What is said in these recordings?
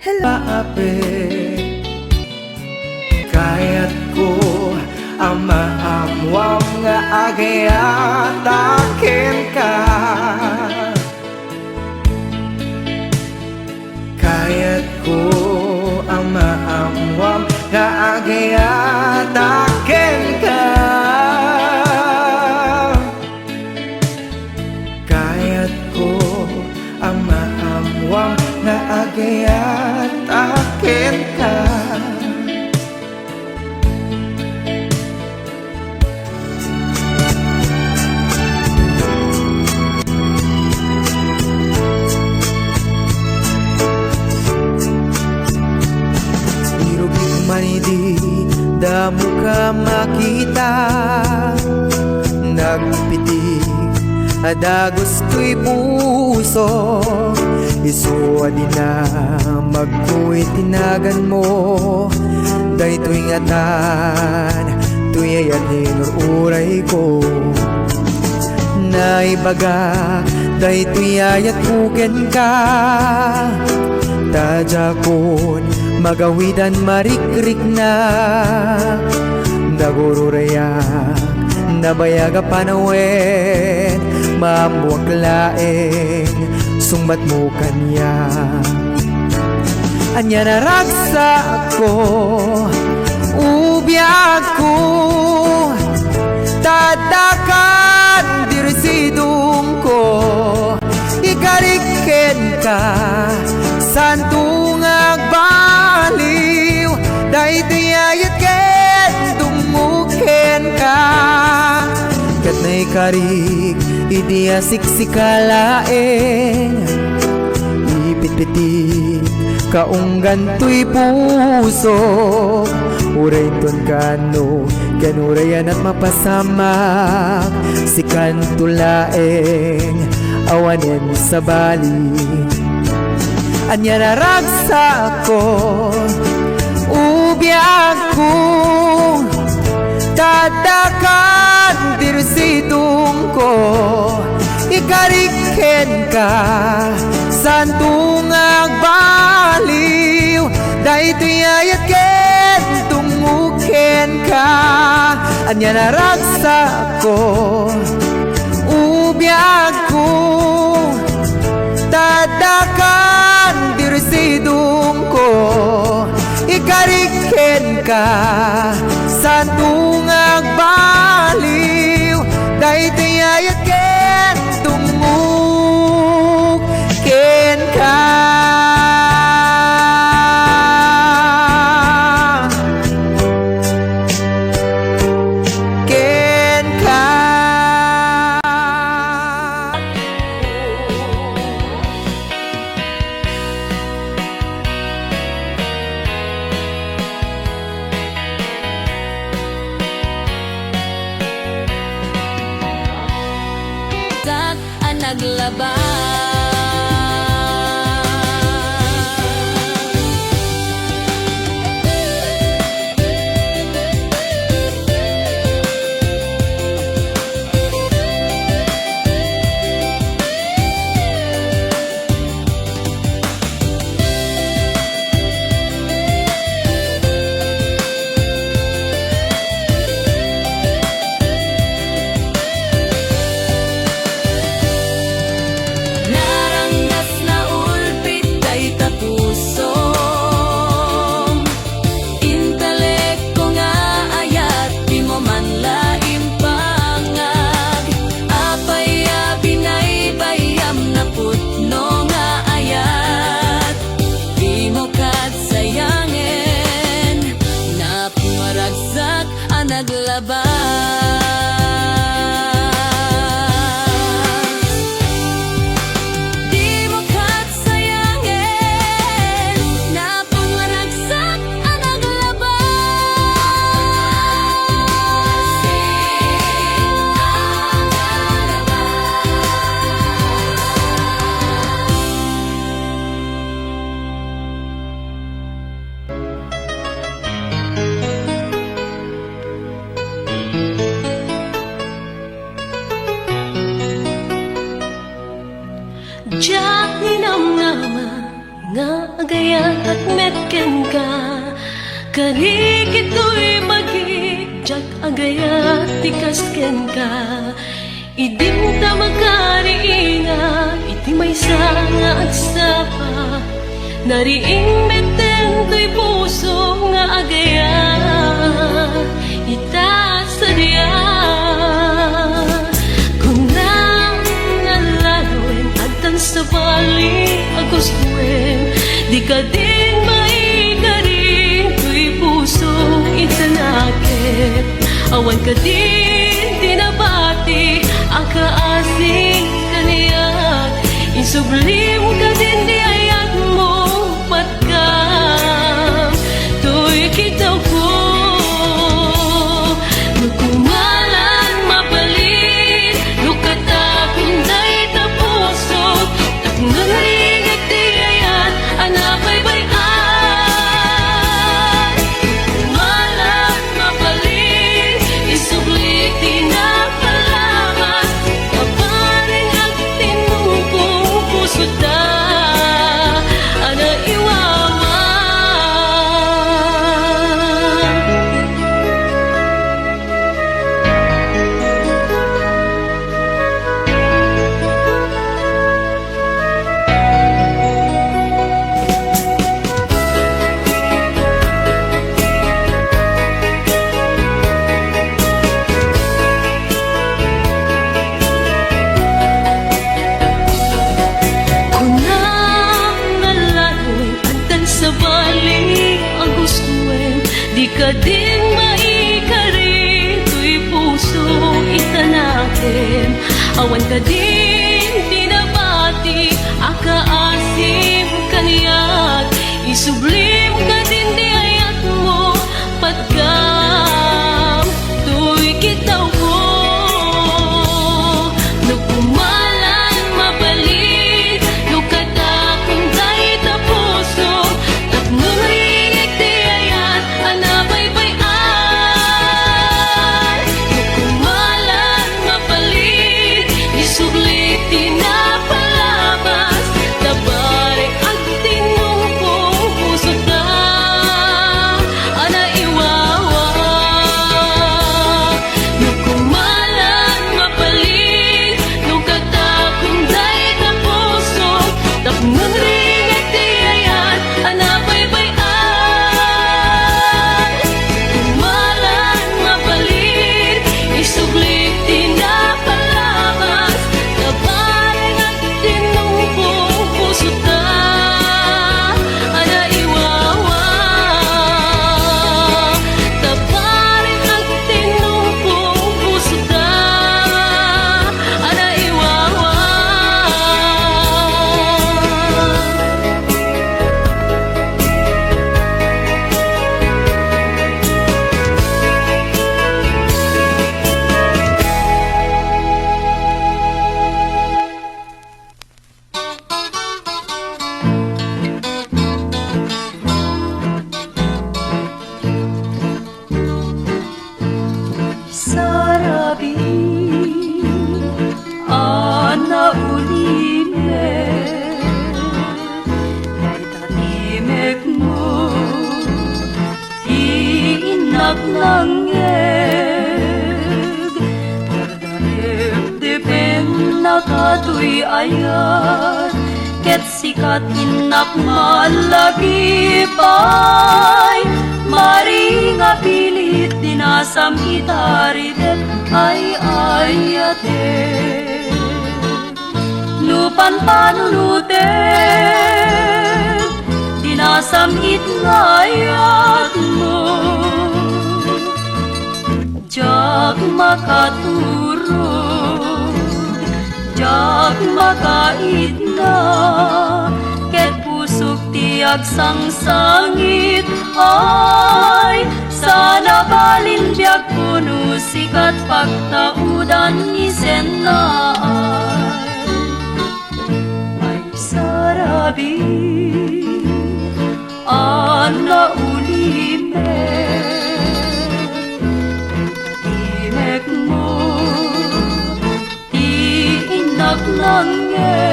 Lapit kaya't ko ang maamwam nga agayatakin ka. Kaya't ko ang maamwam nga agayatakin ka. Kaya't ko ang maamwam nga agayatakin ka. Manidi, damo ka makita, nagpitik, adagos ko'y puso. Isuwa din na magku'y tinagan mo, day tuwing atan, tuyay at hinururay ko. Naibaga, day tuyay at kuken ka, tadya kon magawidan marikrik na. Nagururayak, nabayaga panawin, mamuwag laeng, sumbat mo kanya. Anya naragsa ako, ubiyag ko, tatakan dirisidong ko. Ikariken ka, santung agbaliw, day tiyayat ken tumuken ka. Kat na ikarig, idiya siksikalaeng, ipit-pitit, kaunggan to'y puso. Uray ton kano, kanurayan at mapasamak, si kantulaeng, awanin sa balik. Anya naragsa ko, ubiyag ko, tatakan dirsidong ko. Ikariken ka, santung agbaliw, day tuyayat ken tumuken ka. Anya naragsa ko, ubiyag ko, tatakan dirsidong ko. Ikariken ka, santung agbaliw, day tiyayat ken tumuken ka. Naglaba at metken ka. Kani kito'y magijak agaya tikasken ka. Idim ta magkariinga, iti may nga agsapa. Nariing meten to'y puso nga agaya, ita sadya. Kung nalaloin agtan sa bali agustuin, di ka din maikarin to'y puso itanakit. Awan ka din dinabati ang kaasing kaniyak. Isublim ka din di ayat mo patkam. To'y kitaw ko nukumalan mapalit, nukatakong day tapuso. At nangringat di ayat anapay bayan. Nukumalan mapalit, isubliti na palamas. Kaparing at tinupong puso ta ana iwawa. Kunang nalaloy antan sa bali ang gustuin, di ka din maikarin to'y puso itanakin. Awan ka din dinabati ang kaasim kaniyat. Isublim ka din di ayat mo patkam. To'y kitaw ko nukumalan mabalik, nukatakong day tapuso. At nungringit di ayat anapay bayan. Nukumalan mabalik, isubliti na palabas. Tabarek ang tinupong puso ta ana iwawa. Nukumalan mabalik, nukatakong day tapuso. Tapnong ringat di ayat anapay bayan. Nukumalan mabalik, isubliti na palabas. Tabarek ang tinupong puso ta ana iwawa. Tabarek ang tinupong puso ta ana iwawa. Sarabi ana ulime Nartatimek mo iinak langeg Dardarip-dipen nakatoy ayat Ket sikat inak malagipay Mari nga pilit dinasam itaridet ay ayate Nupan panunutet dinasam itngayat mo Jag makaturog Jag makait na Ket pusok tiag sangsangit ay sana balin biag puno sikat pagtaudan isen na ay sarabi ana ulime imek mo iinak langeg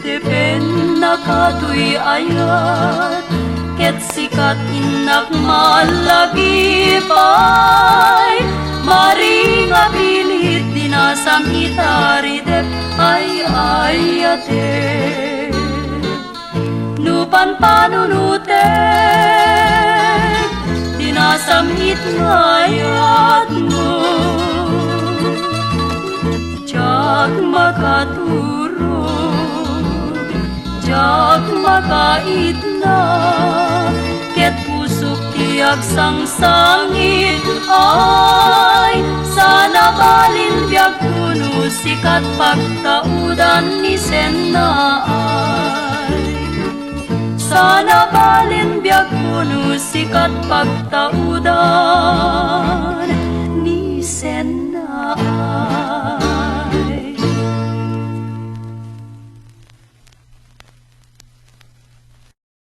Depen makatuy ayat ket sikat inak malagipay mari nga pilit dinasam itaridep ay ayate nupan panunutek dinasamit ngayat mo jak makaturog jak makaitna ket pusok tiag sangsangit ay sana balin biag kuno sikat pagtaudan ni Senaay sana balin biag kuno sikat pagtaudan